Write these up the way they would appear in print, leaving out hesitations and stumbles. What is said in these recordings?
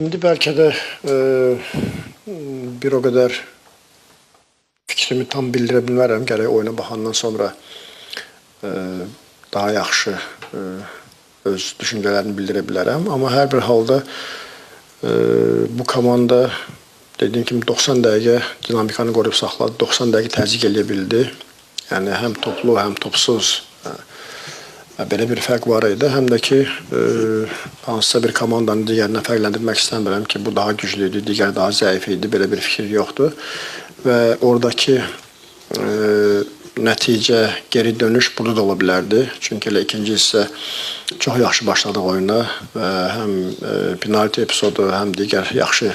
İndi bəlkə də bir o qədər fikrimi tam bildirə bilmərəm. Gərək oyuna baxandan sonra daha yaxşı öz düşüncələrini bildirə bilərəm. Amma hər bir halda bu komanda dediyim kimi 90 dəqiqə dinamikanı qoruyub saxladı. 90 dəqiqə təzyiq eləyə bildi. Yəni həm toplu, həm topsuz belə bir fərq var idi. Həm də ki, hansısa bir komandanı digərindən fərqləndirmək istəmirəm ki, bu daha güclü idi, digər daha zəif idi. Belə bir fikir yoxdur. Və oradakı nəticə, geri dönüş burada da ola bilərdi. Çünki elə ikinci hissə çox yaxşı başladıq oyuna və həm penalti epizodu, həm digər yaxşı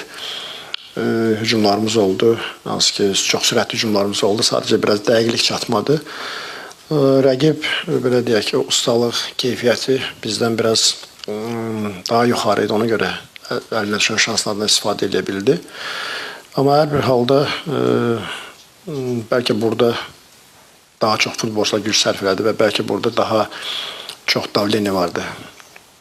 hücumlarımız oldu. Hansı ki, çox sürətli hücumlarımız oldu. Sadəcə biraz dəqiqlik çatmadı. Rəqib, belə deyək ki, ustalıq, keyfiyyəti bizdən biraz daha yuxarı idi. Ona görə əlinə düşən şanslardan istifadə edə bildi. Amma hər bir halda bəlkə burada daha çox futbolçular güc sərf elədi və bəlkə burada daha çox davleniya vardı.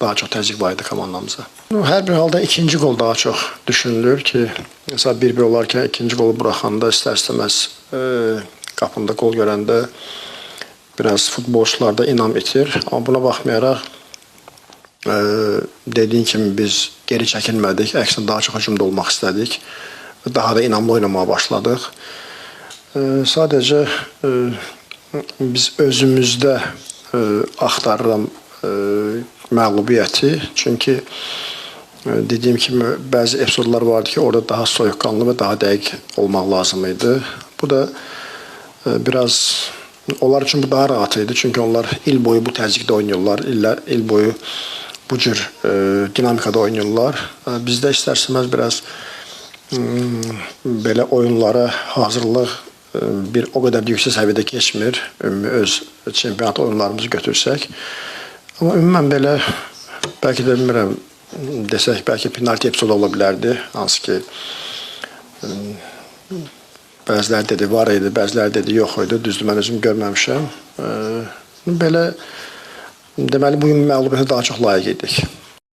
Daha çox təzyiq var idi komandamıza. Hər bir halda ikinci gol daha çox düşünülür ki, mesela 1-1 olarkən ikinci golu buraxanda istər-istəməz qapında gol görəndə biraz futbolçularda inam itir. Amma buna baxmayaraq dediğin kimi biz geri çəkilmədik. Əksinə daha çox hücumda olmaq istədik. Daha da inamlı oynamaya başladıq. Sadəcə biz özümüzdə axtarıram məğlubiyyəti. Çünki dediyim kimi bəzi epizodlar vardı ki, orada daha soyuqqanlı və daha dəqiq olmaq lazım idi. Bu da biraz onlar üçün bu daha rahat idi. Çünki onlar il boyu bu təzyiqdə oynayırlar. İl boyu bu cür dinamikada oynayırlar. Bizdə istər-istəməz biraz belə oyunlara hazırlıq bir o qədər yüksək səviyyədə keçmir. Öz çempionat oyunlarımızı götürsək. Amma ümumən belə, bəlkə də bilmirəm, desək, bəlkə penalti epizodu ola bilərdi. Hansı ki, bəziləri dedi var idi, bəziləri dedi yox idi. Düzdür, mən özüm görməmişəm. Belə, deməli, bugün məğlubiyyətə daha çox layiq idik.